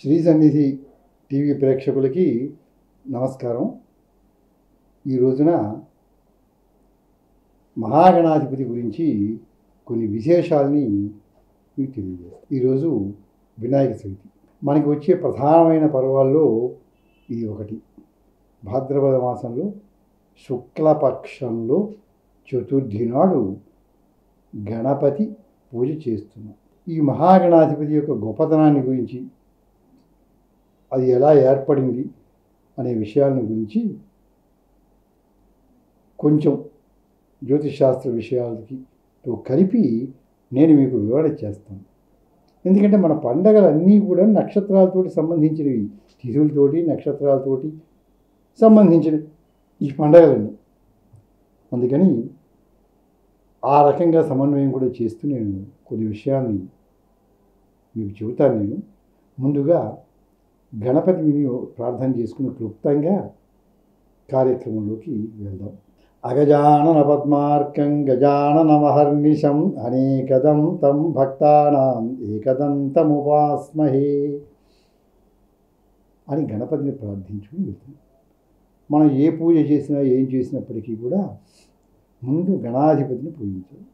శ్రీ సన్నిధి టీవీ ప్రేక్షకులకి నమస్కారం. ఈ రోజున మహాగణాధిపతి గురించి కొన్ని విశేషాలని మీకు తెలియజేస్తాను. ఈరోజు వినాయక చవితి. మనకి వచ్చే ప్రధానమైన పర్వాల్లో ఇది ఒకటి. భాద్రపద మాసంలో శుక్లపక్షంలో చతుర్థి నాడు గణపతి పూజ చేస్తున్నాం. ఈ మహాగణాధిపతి యొక్క గొప్పతనాన్ని గురించి, అది ఎలా ఏర్పడింది అనే విషయాలను గురించి కొంచెం జ్యోతిషశాస్త్ర విషయాలకి కలిపి నేను మీకు వివరణ చేస్తాను. ఎందుకంటే మన పండగలన్నీ కూడా నక్షత్రాలతోటి సంబంధించినవి, తిథులతోటి నక్షత్రాలతోటి సంబంధించిన ఈ పండగలన్నీ. అందుకని ఆ రకంగా సమన్వయం కూడా చేస్తూ నేను కొన్ని విషయాల్ని మీకు చెబుతాను. నేను ముందుగా గణపతిని ప్రార్థన చేసుకుని క్లుప్తంగా కార్యక్రమంలోకి వెళ్దాం. అగజానన పద్మార్కం గజానన మహర్నిశం అనేకదం తం భక్తానాం ఏకదంతముపాస్మహే అని గణపతిని ప్రార్థించుకుని వెళ్తాం. మనం ఏ పూజ చేసినా ఏం చేసినప్పటికీ కూడా ముందు గణాధిపతిని పూజించాలి.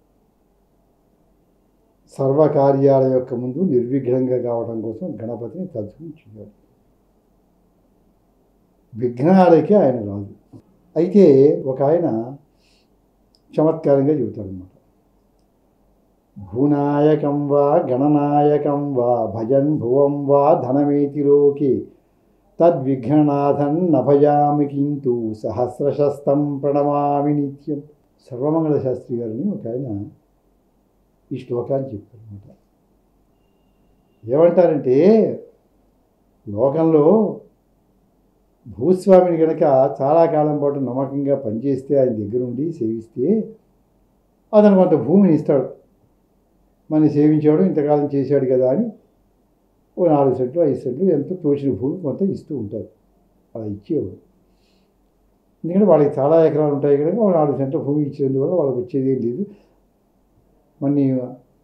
సర్వకార్యాల యొక్క ముందు నిర్విఘ్నంగా కావడం కోసం గణపతిని తలుచుకుని చేయాలి. విఘ్నాలకి ఆయన రాదు. అయితే ఒక ఆయన చమత్కారంగా చెబుతాడనమాట. భూనాయకం వా గణనాయకం వా భజన్ భువం వా ధనమేతిలోకే తద్విఘ్ననాథన్ నభయామి కింతు సహస్రశస్తం ప్రణమామి నిత్యం. సర్వమంగళ శాస్త్రి గారిని ఒక ఆయన ఈ శ్లోకాన్ని చెప్పారనమాట. ఏమంటారంటే, లోకంలో భూస్వామిని కనుక చాలా కాలం పాటు నమ్మకంగా పనిచేస్తే, ఆయన దగ్గరుండి సేవిస్తే అతను కొంత భూమిని ఇస్తాడు. మన సేవించాడు, ఇంతకాలం చేశాడు కదా అని ఓ 4 సెంట్లు 5 సెంట్లు ఎంతో తోచిన భూమి కొంత ఇస్తూ ఉంటారు. అలా ఇచ్చేవాడు. ఎందుకంటే వాళ్ళకి చాలా ఎకరాలు ఉంటాయి కనుక 4 సెంట్ల భూమి ఇచ్చేందువల్ల వాళ్ళకి వచ్చేది ఏం లేదు.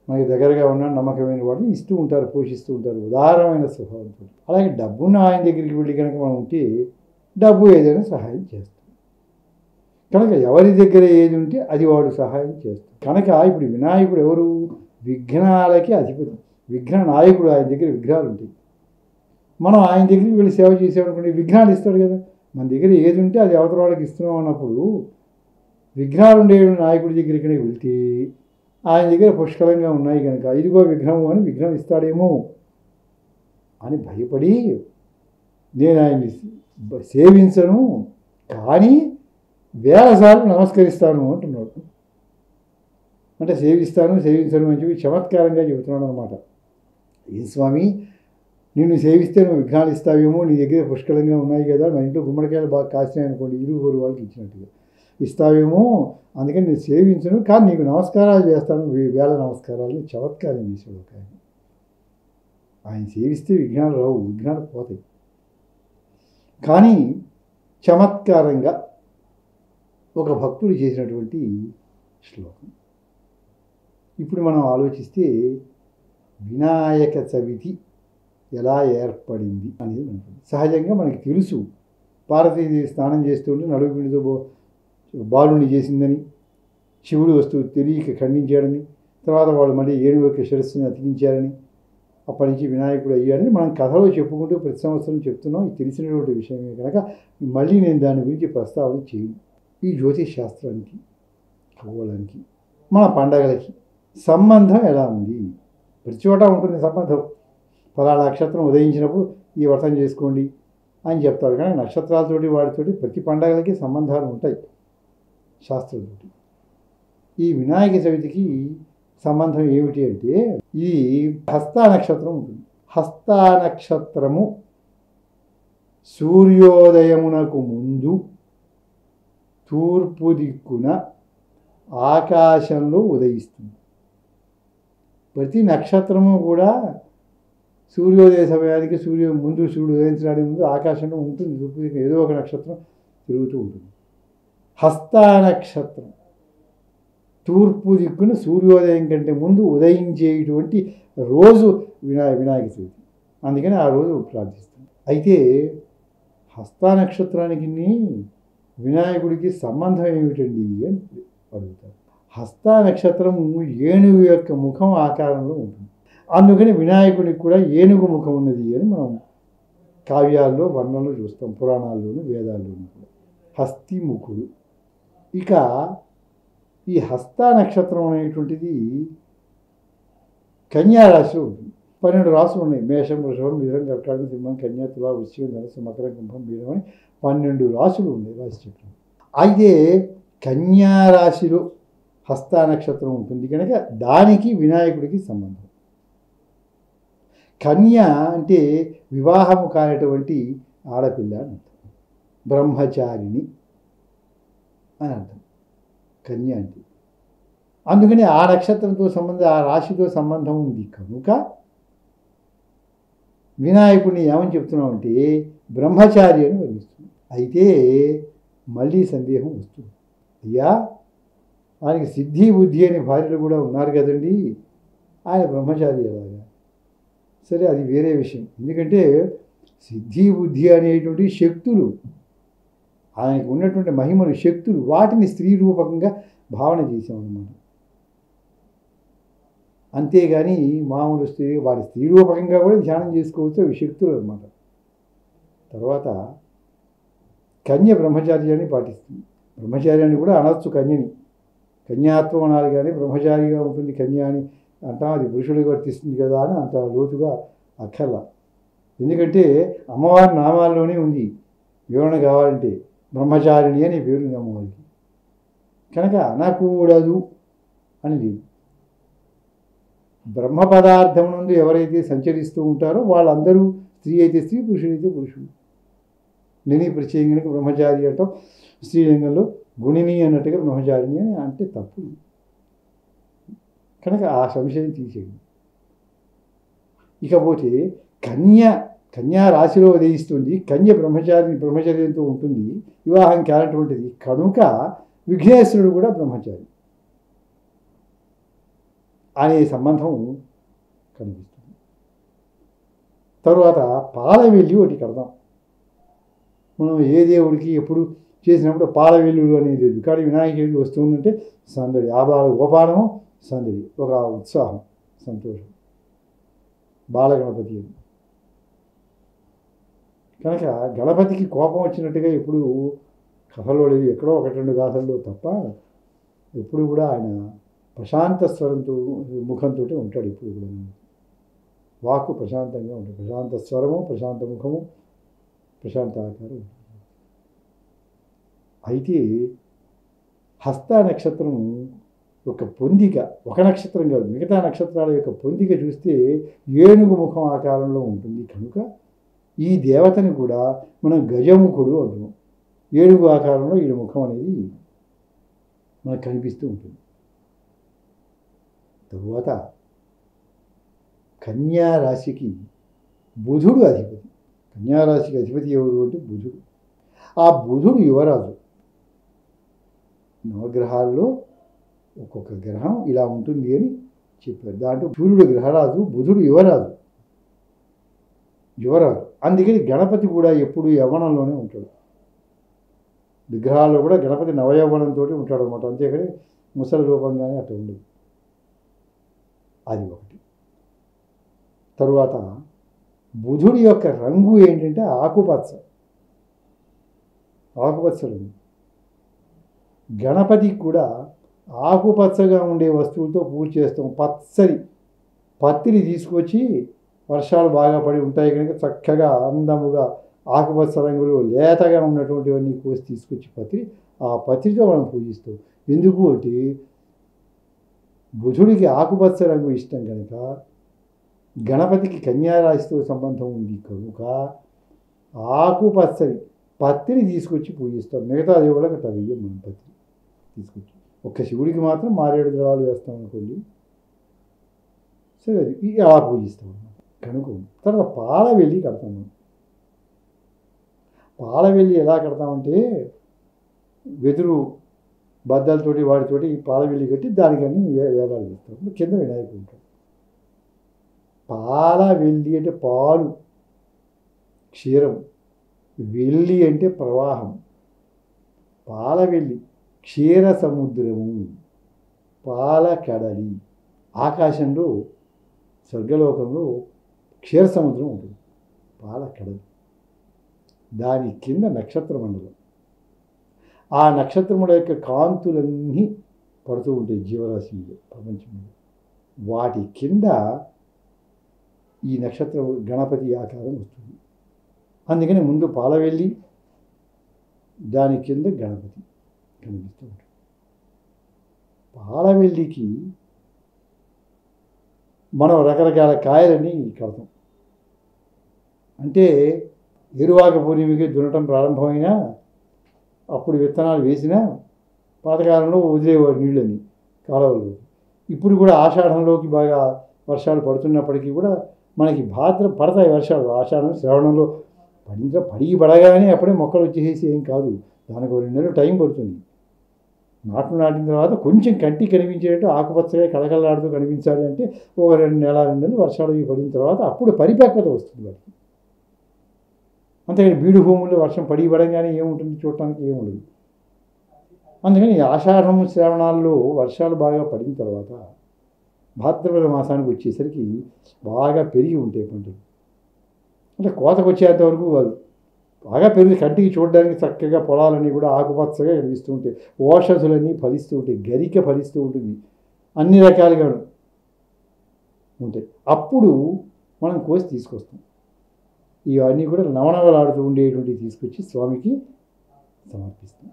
మనకి దగ్గరగా ఉన్న నమ్మకమైన వాడిని ఇస్తూ ఉంటారు, పోషిస్తూ ఉంటారు ఉదారమైన స్వభావంతో. అలాగే డబ్బున్న ఆయన దగ్గరికి వెళ్ళి కనుక మనం ఉంటే డబ్బు ఏదైనా సహాయం చేస్తాం. కనుక ఎవరి దగ్గర ఏది ఉంటే అది వాడు సహాయం చేస్తాం. కనుక ఇప్పుడు వినాయకుడు ఎవరు? విఘ్నాలకి అధిపతి, విఘ్న నాయకుడు. ఆయన దగ్గర విఘ్నాలు ఉంటాయి. మనం ఆయన దగ్గరికి వెళ్ళి సేవ చేసామనుకోండి, విఘ్నాలు ఇస్తాడు కదా. మన దగ్గర ఏది ఉంటే అది అవతల వాళ్ళకి ఇస్తున్నాం అన్నప్పుడు విఘ్నాలు ఉండే నాయకుడి దగ్గరికి వెళ్తే ఆయన దగ్గర పుష్కలంగా ఉన్నాయి కనుక ఇదిగో విఘ్నము అని విఘ్నం ఇస్తాడేమో అని భయపడి నేను ఆయన్ని సేవించను, కానీ 1000 సార్లు నమస్కరిస్తాను అంటున్నాడు. అంటే సేవించను అని చెప్పి చమత్కారంగా చెబుతున్నాడు అనమాట. ఏ స్వామి, నిన్ను సేవిస్తే నువ్వు విఘ్నాలు ఇస్తావేమో, నీ దగ్గర పుష్కలంగా ఉన్నాయి కదా, మన ఇంట్లో గుమ్మడికాయలు బాగా కాసినాయి అనుకోండి, 2 వాళ్ళకి ఇచ్చినట్టుగా ఇస్తావేమో, అందుకని నేను సేవించను, కానీ నీకు నమస్కారాలు చేస్తాను, 1000 నమస్కారాలని చమత్కారం చేశాడు ఒక ఆయన. ఆయన సేవిస్తే విఘ్నాలు రావు, విఘ్నాలు పోతాయి. కానీ చమత్కారంగా ఒక భక్తుడు చేసినటువంటి శ్లోకం ఇప్పుడు మనం ఆలోచిస్తే, వినాయక చవితి ఎలా ఏర్పడింది అనేది ఉంటుంది. సహజంగా మనకి తెలుసు, పార్వతీదేవి స్నానం చేస్తుంటే నలుగురితో బాలుని చేసిందని, శివుడు వస్తువు తెలియక ఖండించాడని, తర్వాత వాళ్ళు మళ్ళీ ఏనుగు యొక్క శిరస్సుని అతికించారని, అప్పటి నుంచి వినాయకుడు అయ్యాడని మనం కథలో చెప్పుకుంటూ ప్రతి సంవత్సరం చెప్తున్నాం. ఇది తెలిసినటువంటి విషయమే కనుక మళ్ళీ నేను దాని గురించి ప్రస్తావన చేయను. ఈ జ్యోతిష్ శాస్త్రానికి, ఖగోళానికి, మన పండగలకి సంబంధం ఎలా ఉంది? ప్రతి చోట ఉంటుంది సంబంధం. ఫలానా నక్షత్రం ఉదయించినప్పుడు ఈ వ్రతం చేసుకోండి అని చెప్తారు. కానీ నక్షత్రాలతోటి వాటితోటి ప్రతి పండగలకి సంబంధాలు ఉంటాయి శాస్త్రంతో. ఈ వినాయక చవితికి సంబంధం ఏమిటి అంటే, ఇది హస్త నక్షత్రం ఉంటుంది. హస్త నక్షత్రము సూర్యోదయమునకు ముందు తూర్పు దిక్కున ఆకాశంలో ఉదయిస్తుంది. ప్రతి నక్షత్రము కూడా సూర్యోదయ సమయానికి ముందు సూర్యుడు ఉదయించడానికి ముందు ఆకాశంలో ఉంటుంది. తూర్పు దిక్కున ఏదో ఒక నక్షత్రం తిరుగుతూ ఉంటుంది. హస్త నక్షత్రం తూర్పు దిక్కున సూర్యోదయం కంటే ముందు ఉదయించేటువంటి రోజు వినాయక చవితి. అందుకని ఆ రోజు ప్రార్థిస్తాం. అయితే హస్త నక్షత్రానికి వినాయకుడికి సంబంధం ఏమిటండి అని అడుగుతారు. హస్త నక్షత్రము ఏనుగు యొక్క ముఖం ఆకారంలో ఉంటుంది. అందుకని వినాయకుడికి కూడా ఏనుగు ముఖం ఉన్నది అని మనం కావ్యాల్లో వర్ణనలు చూస్తాం, పురాణాల్లోనూ వేదాల్లోనూ కూడా. హస్తిముఖుడు. ఇక ఈ హస్త నక్షత్రం అనేటువంటిది కన్యారాశిలో ఉంటుంది. 12 రాశులు ఉన్నాయి. మేషం, వృషభం, మిథునం, కర్కాటకం, సింహం, కన్యా, తుల, వృశ్చికం, ధనుస్సు, మకరం, కుంభం, మీనం అని 12 రాశులు ఉన్నాయి రాశి చక్రం. అయితే కన్యా రాశిలో హస్త నక్షత్రం ఉంటుంది కనుక దానికి వినాయకుడికి సంబంధం. కన్య అంటే వివాహము కానటువంటి ఆడపిల్ల అని అర్థం. బ్రహ్మచారిణి అని అర్థం కన్య అంటే. అందుకని ఆ నక్షత్రంతో సంబంధం, ఆ రాశితో సంబంధం ఉంది కనుక వినాయకుడిని ఏమని చెప్తున్నామంటే బ్రహ్మచారి అని వర్ణిస్తుంది. అయితే మళ్ళీ సందేహం వస్తుంది. అయ్యా, ఆయనకి సిద్ధి బుద్ధి అనే భార్యలు కూడా ఉన్నారు కదండి, ఆయన బ్రహ్మచారి ఎలాగా? సరే, అది వేరే విషయం. ఎందుకంటే సిద్ధి బుద్ధి అనేటువంటి శక్తులు, ఆయనకు ఉన్నటువంటి మహిమలు, శక్తులు, వాటిని స్త్రీ రూపకంగా భావన చేసామన్నమాట. అంతేగాని మామూలు వాటి స్త్రీ రూపకంగా కూడా ధ్యానం చేసుకోవచ్చు, అవి శక్తులు అన్నమాట. తర్వాత కన్య బ్రహ్మచార్యాన్ని పాటిస్తుంది. బ్రహ్మచార్యాన్ని కూడా అనొచ్చు కన్యని, కన్యాత్వం అనాలి, కానీ బ్రహ్మచారిగా ఉంటుంది కన్య అని అంటాం. అది పురుషుడికి వర్తిస్తుంది కదా అని అంత లోతుగా అక్కర్లా. ఎందుకంటే అమ్మవారి నామాల్లోనే ఉంది వివరణ. కావాలంటే బ్రహ్మచారిణి అని పేరు ఉంది అమ్మవారికి, కనుక అనకూడదు అని లేదు. బ్రహ్మ పదార్థం నుండి ఎవరైతే సంచరిస్తూ ఉంటారో వాళ్ళందరూ, స్త్రీ అయితే స్త్రీ, పురుషుడైతే పురుషుడు. నిని ప్రత్యయం కనుక బ్రహ్మచారి అంటాం. స్త్రీలింగంలో గుణిని అన్నట్టుగా బ్రహ్మచారిణి అని అంటే తప్పు. కనుక ఆ సంశయం తీసేయండి. ఇకపోతే కన్యా రాశిలో ఉదయిస్తుంది. కన్య బ్రహ్మచర్యంతో ఉంటుంది, వివాహం కానటువంటిది కనుక విఘ్నేశ్వరుడు కూడా బ్రహ్మచారి అనే సంబంధం కనిపిస్తుంది. తరువాత పాలవెల్లి ఒకటి కడదాం. మనం ఏ దేవుడికి ఎప్పుడు చేసినప్పుడు పాలవెల్లుడు అనేది లేదు, కానీ వినాయక చవితి వస్తుందంటే సందడి, ఆబాల గోపాలము, సందడి, ఒక ఉత్సాహం, సంతోషం. బాలగణపతి అని కనుక గణపతికి కోపం వచ్చినట్టుగా ఎప్పుడు కథలో లేదు, ఎక్కడో 1-2 గాథల్లో తప్ప ఎప్పుడు కూడా ఆయన ప్రశాంత స్వరంతో, ముఖంతో ఉంటాడు. ఇప్పుడు కూడా వాక్కు ప్రశాంతంగా ఉంటుంది. ప్రశాంత స్వరము, ప్రశాంత ముఖము, ప్రశాంత ఆకారం. అయితే హస్త నక్షత్రం ఒక పొందిక, ఒక నక్షత్రం కాదు, మిగతా నక్షత్రాల యొక్క పొందిక చూస్తే ఏనుగు ముఖం ఆకారంలో ఉంటుంది కనుక ఈ దేవతని కూడా మనం గజముఖుడు అంటున్నాం. ఏనుగు ఆకారంలో ఈ ముఖం అనేది మనకు కనిపిస్తూ ఉంటుంది. తరువాత కన్యా రాశికి బుధుడు అధిపతి. కన్యా రాశికి అధిపతి ఎవరు అంటే బుధుడు. ఆ బుధుడు యువరాజు. నవగ్రహాల్లో ఒక్కొక్క గ్రహం ఇలా ఉంటుంది అని చెప్పారు. దాంట్లో సూర్యుడు గ్రహరాజు, బుధుడు యువరాజు. అందుకని గణపతి కూడా ఎప్పుడు యవ్వనంలోనే ఉంటాడు. విగ్రహాల్లో కూడా గణపతి నవయవ్వనంతో ఉంటాడు అనమాట. అంతేకాని ముసలి రూపంగానే అట్లా ఉండదు. అది ఒకటి. తరువాత బుధుడి యొక్క రంగు ఏంటంటే ఆకుపచ్చ రంగు. గణపతికి కూడా ఆకుపచ్చగా ఉండే వస్తువులతో పూజ చేస్తాం. పత్తిని తీసుకొచ్చి వర్షాలు బాగా పడి ఉంటాయి కనుక చక్కగా అందముగా ఆకుపచ్చ రంగులో లేతగా ఉన్నటువంటివన్నీ కోసి తీసుకొచ్చి ఆ పత్రితో మనం పూజిస్తాం. ఎందుకు అంటే బుధుడికి ఆకుపచ్చ రంగు ఇష్టం కనుక గణపతికి కన్యారాశితో సంబంధం ఉంది కనుక ఆకుపచ్చని పత్తిని తీసుకొచ్చి పూజిస్తాం. మిగతా దేవుళ్ళకి అట్లా వెయ్యం మనం పత్తి తీసుకొచ్చి. ఒక్క శివుడికి మాత్రం మారేడు దళాలు వేస్తాం అనుకోండి, సరే అది అలా పూజిస్తాం అన్నమాట. కనుక తర్వాత పాలవెల్లి కడతాం మనం. పాలవెల్లి ఎలా కడతామంటే వెదురు బద్దలతోటి వాటితోటి పాలవెల్లి కట్టి దానికన్నీ వేలాడు చేస్తాం. కింద వినాయకుడు ఉంటాడు. పాలవెల్లి అంటే పాలు, క్షీరం, వెల్లి అంటే ప్రవాహం. పాలవెల్లి క్షీర సముద్రము, పాల కడలి. ఆకాశంలో స్వర్గలోకంలో క్షీర సముద్రం ఉంటుంది, పాల కడలి. దాని కింద నక్షత్ర మండలం. ఆ నక్షత్రముల యొక్క కాంతులన్నీ పడుతూ ఉంటాయి జీవరాశి మీద, ప్రపంచం మీద. వాటి కింద ఈ నక్షత్రం గణపతి ఆకారం వస్తుంది. అందుకని ముందు పాలవెల్లి, దాని కింద గణపతి కనిపిస్తూ ఉంటాడు. పాలవెల్లికి మనం రకరకాల కాయలని కడతాం. అంటే ఏరువాక పూర్ణిమకి దున్నటం ప్రారంభమైనా అప్పుడు విత్తనాలు వేసినా పాతకాలంలో వదిలేవాడు నీళ్ళని కాలువల్లో. ఇప్పుడు కూడా ఆషాఢంలోకి బాగా వర్షాలు పడుతున్నప్పటికీ కూడా మనకి పడతాయి వర్షాలు. ఆషాఢం శ్రావణంలో పడగానే అప్పుడే మొక్కలు వచ్చేసి ఏం కాదు, దానికి 2 నెలలు టైం పడుతుంది. నాటిన తర్వాత కొంచెం కంటికి కనిపించేటట్టు ఆకుపచ్చగా కళకళలాడుతూ కనిపించాలి అంటే ఒక 2 నెలలు వర్షాలు పడిన తర్వాత అప్పుడు పరిపక్వత వస్తుంది వాటికి. అంతేగాని బీడు భూముల్లో వర్షం పడగానే ఏముంటుంది, చూడటానికి ఏముండదు. అందుకని ఆషాఢం శ్రావణాల్లో వర్షాలు బాగా పడిన తర్వాత భాద్రపద మాసానికి వచ్చేసరికి బాగా పెరిగి ఉంటాయి పంటలు. అంటే కోతకు వచ్చేంత వరకు కాదు, బాగా పెరిగి కంటికి చూడడానికి చక్కగా పొలాలన్నీ కూడా ఆకుపచ్చగా కనిపిస్తూ ఉంటాయి. ఓషధులన్నీ ఫలిస్తూ ఉంటాయి, గరిక ఫలిస్తూ ఉంటుంది, అన్ని రకాలుగా ఉంటాయి. అప్పుడు మనం కోసి తీసుకొస్తాం. ఇవన్నీ కూడా నవనవలాడుతూ ఉండేటువంటివి తీసుకొచ్చి స్వామికి సమర్పిస్తాం.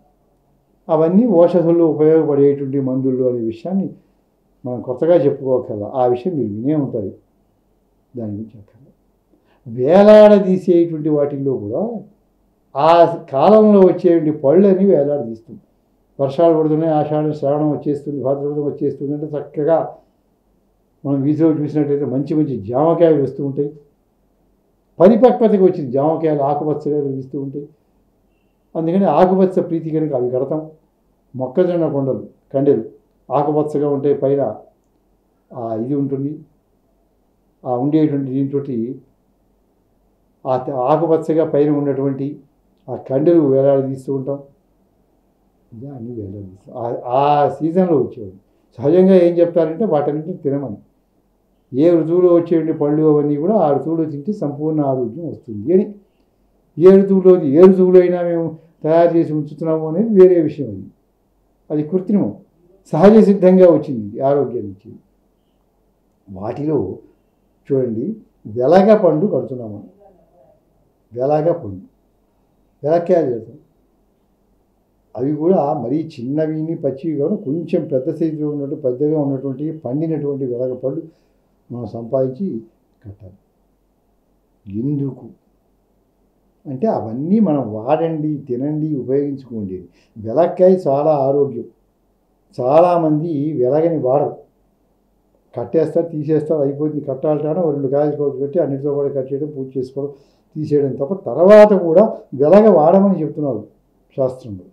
అవన్నీ ఓషధుల్లో ఉపయోగపడేటువంటి మందులు అనే విషయాన్ని మనం కొత్తగా చెప్పుకోగల. ఆ విషయం మీరు వినే ఉంటారు, దాని గురించి చెప్పాలి. వేలాడదీసేటువంటి వాటిల్లో కూడా ఆ కాలంలో వచ్చేటువంటి పళ్ళని వేలాడదీస్తుంది. వర్షాలు పడుతున్నాయి, ఆషాఢం శ్రావణం వచ్చేస్తుంది, భాద్రపదం వచ్చేస్తుంది అంటే చక్కగా మనం వీధిలో చూసినట్టయితే మంచి మంచి జామకాయలు వస్తూ ఉంటాయి. పరిపక్వతకి వచ్చిన జామకాయలు ఆకుపచ్చగా కనిపిస్తూ ఉంటాయి. అందుకని ఆకుపచ్చ ప్రీతి కనుక అవి కడతాం. మొక్కజొన్న కండెలు ఆకుపచ్చగా ఉంటాయి, పైన ఇది ఉంటుంది, ఆ ఉండేటువంటి దీంతో ఆ ఆకుపచ్చగా పైన ఉన్నటువంటి ఆ కండెలు వేలాడదీస్తూ ఉంటాం. అన్నీ వేలాడదీస్తాం. ఆ సీజన్లో వచ్చేవి. సహజంగా ఏం చెప్తారంటే వాటన్నింటినీ తినమని. ఏ ఋతువులో వచ్చేటువంటి పళ్ళు అవన్నీ కూడా ఆ ఋతువులో తింటే సంపూర్ణ ఆరోగ్యం వస్తుంది అని. ఏ ఋతువులో అయినా మేము తయారు చేసి ఉంచుతున్నాము అనేది వేరే విషయం. అది కృత్రిమం, సహజ సిద్ధంగా వచ్చింది ఆరోగ్యాన్ని ఇచ్చింది. వాటిలో చూడండి, వెలగ పండు కడుతున్నాము. వెలగ పండు, వెలక్కాయలు కడతాం. అవి కూడా మరీ చిన్నవిని పచ్చివి కాదు, కొంచెం పెద్ద సైజులో ఉన్నట్టు పెద్దగా ఉన్నటువంటి పండినటువంటి వెలగ పళ్ళు మనం సంపాదించి కట్టాలి. ఎందుకు అంటే అవన్నీ మనం వాడండి, తినండి, ఉపయోగించుకోండి. వెలక్కాయ చాలా ఆరోగ్యం. చాలామంది వెలగని వాడరు, కట్టేస్తారు, తీసేస్తారు, అయిపోతుంది. కట్టాలంటే 2 కాయలు కట్టి అన్నిటితో కూడా కట్ చేయడం, పూజ చేసుకోవడం, తీసేయడం తప్ప తర్వాత కూడా వెలగ వాడమని చెప్తున్నారు శాస్త్రంలో.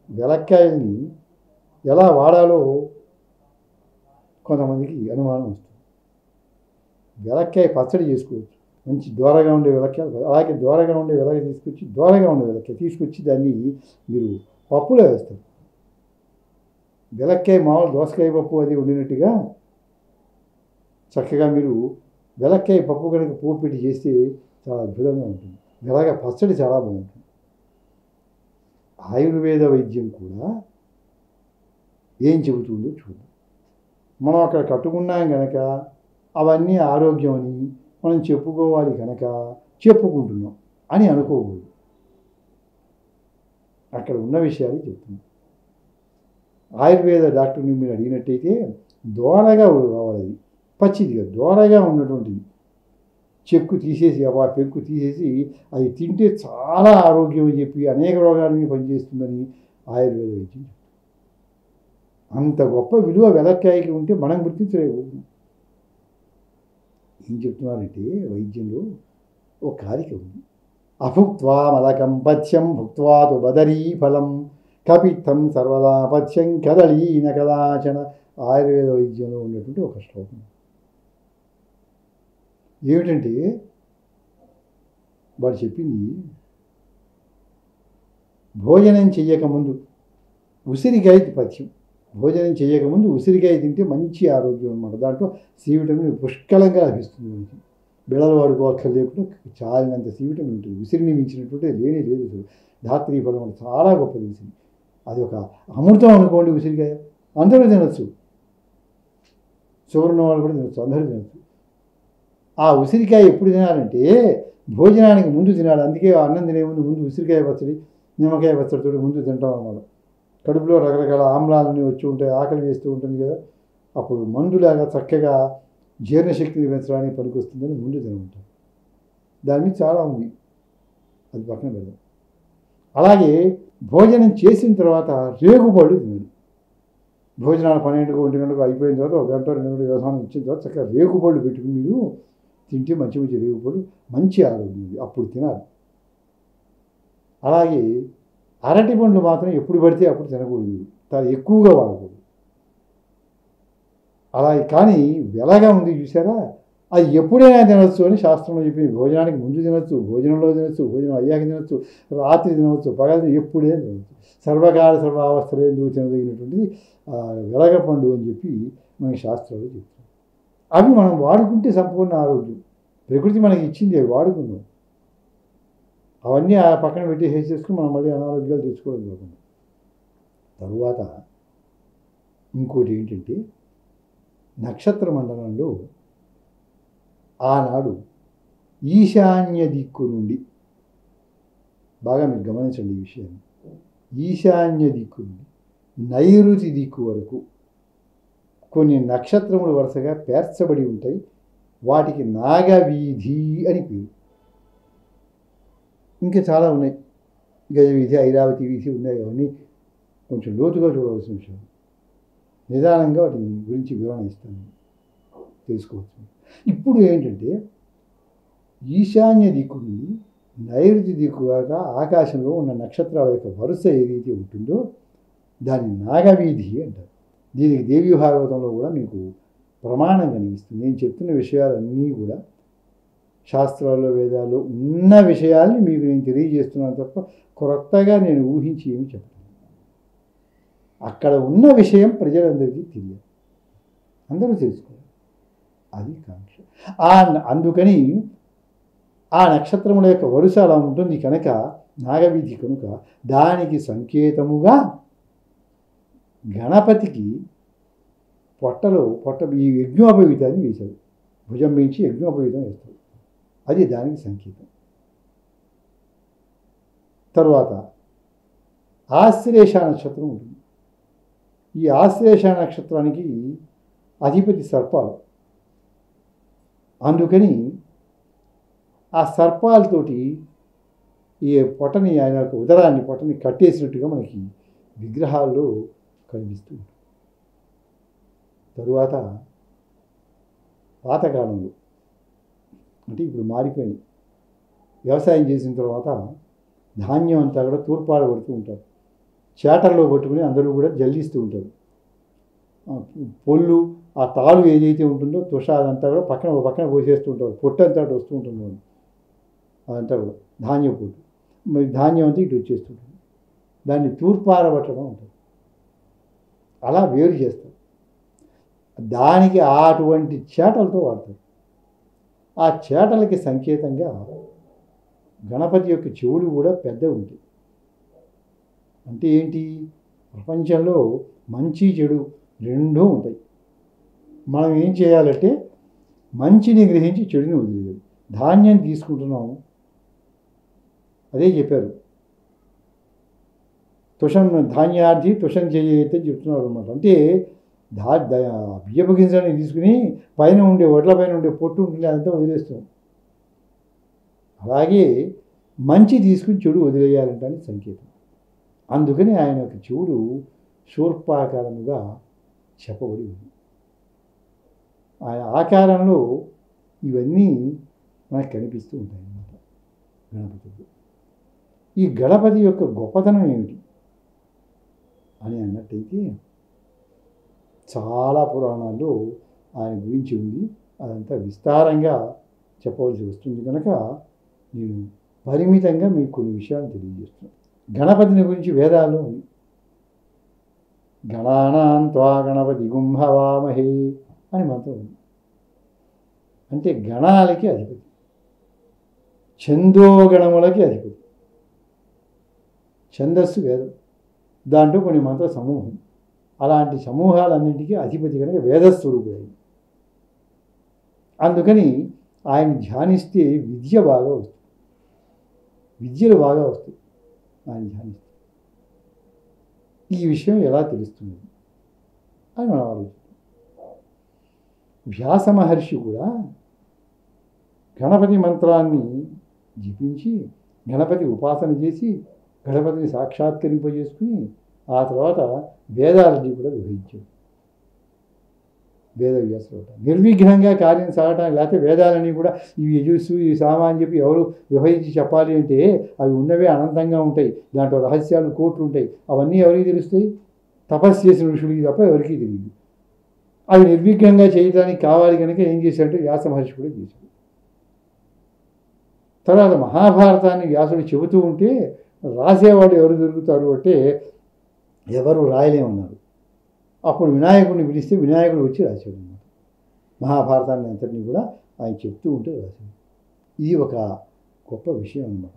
వెలక్కాయల్ని ఎలా వాడాలో కొంతమందికి అనుమానం వస్తుంది. వెలక్కాయ పచ్చడి చేసుకోవచ్చు, మంచి దూరగా ఉండే వెలక్కాయ. అలాగే దూరగా ఉండే వెలగ దూరగా ఉండే వెలక్కాయ తీసుకొచ్చి దాన్ని మీరు పప్పులో వేస్తారు. వెలక్కాయ మామూలు దోసకాయ పప్పు అది వండినట్టుగా చక్కగా మీరు వెలక్కాయ పప్పు కనుక పోపు పెట్టి చేస్తే చాలా అద్భుతంగా ఉంటుంది. వెలగ పచ్చడి చాలా బాగుంటుంది. ఆయుర్వేద వైద్యం కూడా ఏం చెబుతుందో చూద్దాం. మనం అక్కడ కట్టుకున్నాం కనుక అవన్నీ ఆరోగ్యం అని మనం చెప్పుకోవాలి కనుక చెప్పుకుంటున్నాం అని అనుకోకూడదు. అక్కడ ఉన్న విషయాలు చెప్తున్నాం. ఆయుర్వేద డాక్టర్ని మీరు అడిగినట్టయితే దోరగా కావాలి, పచ్చిదిగా దోరగా ఉన్నటువంటిది చెక్కు తీసేసి ఆ పెక్కు తీసేసి అది తింటే చాలా ఆరోగ్యం అని చెప్పి అనేక రోగాలకి పనిచేస్తుందని ఆయుర్వేద వైద్యం. అంత గొప్ప విలువ వెలక్కాయకి ఉంటే మనం గుర్తించలేము. ఏం చెప్తున్నారంటే వైద్యంలో ఒక కారిక ఉంది. అభుక్త్వా మలకం పథ్యం భుక్త్వా తు బదరీ ఫలం కపిత్తం సర్వదా పథ్యం కదళీన కదాచన. ఆయుర్వేద వైద్యంలో ఉన్నటువంటి ఒక శ్లోకం ఏమిటంటే వాడు చెప్పింది, భోజనం చెయ్యకముందు ఉసిరికాయ పథ్యం. భోజనం చేయకముందు ఉసిరికాయ తింటే మంచి ఆరోగ్యం అనమాట. దాంట్లో సి విటమిన్ పుష్కలంగా లభిస్తుంది. మనకి బిళ్ళలు వాడుకోవక్కర్లేకుండా చాలినంత సి విటమిన్ ఉంటుంది. ఉసిరిని మించినటువంటి లేనే లేదు అసలు. ధాత్రీ ఫలం చాలా గొప్పది ఉసిరి. అది ఒక అమృతం అనుకోండి. ఉసిరికాయ అందరూ తినచ్చు, షుగర్ ఉన్న వాళ్ళు కూడా తినచ్చు, అందరూ తినచ్చు. ఆ ఉసిరికాయ ఎప్పుడు తినాలంటే భోజనానికి ముందు తినాలి. అందుకే అన్నం తినే ముందు ఉసిరికాయ పచ్చడి, నిమ్మకాయ పచ్చడితో ముందు తింటాం అన్నమాట. కడుపులో రకరకాల ఆమ్లాలన్నీ వచ్చి ఉంటాయి, ఆకలి వేస్తూ ఉంటుంది కదా, అప్పుడు మందులాగా చక్కగా జీర్ణశక్తిని పెంచడానికి పనికొస్తుందని ముందు తినమంటారు. దాని మీద చాలా ఉంది, అది పక్కన పెడదాం. అలాగే భోజనం చేసిన తర్వాత రేగుపళ్ళు తినాలి. భోజనాలు 12 1 గంటకు అయిపోయిన తర్వాత 1 గంట 2 గంటలు వ్యవధానం ఇచ్చిన తర్వాత చక్కగా రేగుపళ్ళు పెట్టుకుని మీరు తింటే మంచి మంచి రేగుపళ్ళు మంచి ఆరోగ్యం, అప్పుడు తినాలి. అలాగే అరటి పండ్లు మాత్రం ఎప్పుడు పడితే అప్పుడు తినకూడదు, చాలా ఎక్కువగా వాడకూడదు. అలాగే కానీ వెలగా ఉంది చూసారా, అది ఎప్పుడైనా తినవచ్చు అని శాస్త్రంలో చెప్పింది. భోజనానికి ముందు తినచ్చు, భోజనంలో తినచ్చు, భోజనం అయ్యాక తినచ్చు, రాత్రి తినవచ్చు, పగలు ఎప్పుడైనా తినవచ్చు. సర్వకాల సర్వావస్థలు ఎందుకు తినదగినటువంటిది వెలగ పండు అని చెప్పి మనకి శాస్త్రాలు చెప్తారు. అవి మనం వాడుకుంటే సంపూర్ణ ఆరోగ్యం. ప్రకృతి మనకి ఇచ్చింది, అవి వాడుకుందాం. అవన్నీ ఆ పక్కన పెట్టి చేసుకుని మనం మళ్ళీ అనారోగ్యాలు తెచ్చుకోవడం కాకుండా. తరువాత ఇంకోటి ఏంటంటే, నక్షత్ర మండలంలో ఆనాడు ఈశాన్య దిక్కు నుండి, బాగా మీరు గమనించండి ఈ విషయాన్ని, ఈశాన్య దిక్కు నుండి నైరుతి దిక్కు వరకు కొన్ని నక్షత్రములు వరుసగా పేర్చబడి ఉంటాయి. వాటికి నాగవీధి అని పేరు. ఇంకా చాలా ఉన్నాయి, గజవీధి, ఐరావతి వీధి ఉన్నాయి. అవన్నీ కొంచెం లోతుగా చూడవలసిన విషయం. నిదానంగా వాటి గురించి వివరణ ఇస్తాను, తెలుసుకోవచ్చు. ఇప్పుడు ఏంటంటే, ఈశాన్య దిక్కు నుండి నైరుతి దిక్కుగా ఆకాశంలో ఉన్న నక్షత్రాల యొక్క వరుస ఏదైతే ఉంటుందో దాన్ని నాగవీధి అంటారు. దీనికి దేవీ భాగవతంలో కూడా మీకు ప్రమాణం కనిపిస్తుంది. నేను చెప్తున్న విషయాలన్నీ కూడా శాస్త్రాల్లో వేదాల్లో ఉన్న విషయాల్ని మీకు నేను తెలియజేస్తున్నాను తప్ప కొత్తగా నేను ఊహించి ఏమి చెప్పను. అక్కడ ఉన్న విషయం ప్రజలందరికీ తెలియదు, అందరూ తెలుసుకోవాలి, అది కాంక్ష. అందుకని ఆ నక్షత్రముల యొక్క వరుస అలా ఉంటుంది కనుక నాగవీధి కనుక దానికి సంకేతముగా గణపతికి పొట్ట ఈ యజ్ఞోపవీతాన్ని వేశారు. భుజం మించి యజ్ఞోపవీతం వేస్తారు, అది దానికి సంకేతం. తరువాత ఆశ్లేష నక్షత్రం ఉంటుంది. ఈ ఆశ్లేష నక్షత్రానికి అధిపతి సర్పాలు. అందుకని ఆ సర్పాలతోటి ఈ పొట్టని, ఆయన యొక్క ఉదరాన్ని, పొట్టని కట్టేసినట్టుగా మనకి విగ్రహాల్లో కనిపిస్తూ ఉంటుంది. తరువాత పాతకాలంలో, అంటే ఇప్పుడు మారిపోయింది, వ్యవసాయం చేసిన తర్వాత ధాన్యం అంతా కూడా తూర్పార పడుతూ ఉంటారు. చేటల్లో పట్టుకుని అందరూ కూడా జల్లిస్తూ ఉంటారు. పొల్లు, ఆ తాలు ఏదైతే ఉంటుందో తుష అదంతా కూడా పక్కన పోసేస్తూ ఉంటారు. పొట్టు అంతా వస్తూ ఉంటుంది, అదంతా కూడా ధాన్యం పొట్టు. మరి ధాన్యం అంతా ఇటు వచ్చేస్తుంటుంది. దాన్ని తూర్పార పట్టడం ఉంటుంది. అలా వేరు చేస్తారు. దానికి అటువంటి చేటలతో వాడతారు. ఆ చేటలకి సంకేతంగా గణపతి యొక్క చెవులు కూడా పెద్దవి ఉంటాయి. అంటే ఏంటి, ప్రపంచంలో మంచి చెడు రెండూ ఉంటాయి. మనం ఏం చేయాలంటే మంచిని గ్రహించి చెడుని వదిలేయాలి. ధాన్యం తీసుకుంటున్నాము, అదే చెప్పారు, తుషం ధాన్యార్థి తుషం చేయైతే చెప్తున్నారు అనమాట. అంటే బియ్యపు గింజలని తీసుకుని పైన ఉండే వడ్ల పైన ఉండే పొట్టు ఉంటుంది అదంతా వదిలేస్తాం. అలాగే మంచి తీసుకుని చెడు వదిలేయాలంటే సంకేతం. అందుకని ఆయన యొక్క చెవుడు శూర్పాకారముగా చెప్పబడి ఉంది. ఆయన ఆకారంలో ఇవన్నీ మనకు కనిపిస్తూ ఉంటాయి అన్నమాట గణపతికి. ఈ గణపతి యొక్క గొప్పతనం ఏమిటి అని అన్నట్టయితే చాలా పురాణాల్లో ఆయన గురించి ఉంది. అదంతా విస్తారంగా చెప్పవలసి వస్తుంది కనుక నేను పరిమితంగా మీకు కొన్ని విషయాలు తెలియజేస్తున్నాను. గణపతిని గురించి వేదాల్లో ఉంది. గణానాం త్వా గణపతి గుంహవామహే అని మంత్రం ఉంది. అంటే గణాలకి అధిపతి, ఛందోగణములకి అధిపతి. ఛందస్సు వేదం, దాంట్లో కొన్ని మంత్ర సమూహం, అలాంటి సమూహాలన్నింటికీ అధిపతి కనుక వేదస్వరూపుడు. అందుకని ఆయన ధ్యానిస్తే విద్య బాగా వస్తుంది, విద్యలు బాగా వస్తాయి ఆయన ధ్యానిస్తే. ఈ విషయం ఎలా తెలుస్తుంది అని మనం ఆలోచిస్తాం. వ్యాస మహర్షి కూడా గణపతి మంత్రాన్ని జపించి గణపతి ఉపాసన చేసి గణపతిని సాక్షాత్కరింపజేసుకుని ఆ తర్వాత వేదాలని కూడా వివరించాడు. వేదవ్యాసుడు నిర్విఘ్నంగా కార్యం సాగటానికి, లేకపోతే వేదాలని కూడా ఇవి యజుస్సు ఇవి సామ అని చెప్పి ఎవరు విభజించి చెప్పాలి అంటే అవి ఉన్నవే అనంతంగా ఉంటాయి, దాంట్లో రహస్యాలు కోట్లు ఉంటాయి. అవన్నీ ఎవరికి తెలుస్తాయి? తపస్సు చేసిన ఋషుడికి తప్ప ఎవరికీ తెలియదు. అవి నిర్విఘ్నంగా చేయడానికి కావాలి కనుక ఏం చేశాడంటే వ్యాస మహర్షి కూడా చేశాడు. తర్వాత మహాభారతాన్ని వ్యాసుడు చెబుతూ ఉంటే రాసేవాడు ఎవరు దొరుకుతారు అంటే ఎవరు రాయలేమన్నారు. అప్పుడు వినాయకుడిని పిలిస్తే వినాయకుడు వచ్చి రాశాడు అన్నమాట. మహాభారతాన్ని అంతటినీ కూడా ఆయన చెప్తూ ఉంటే రాశాడు. ఇది ఒక గొప్ప విషయం అన్నమాట.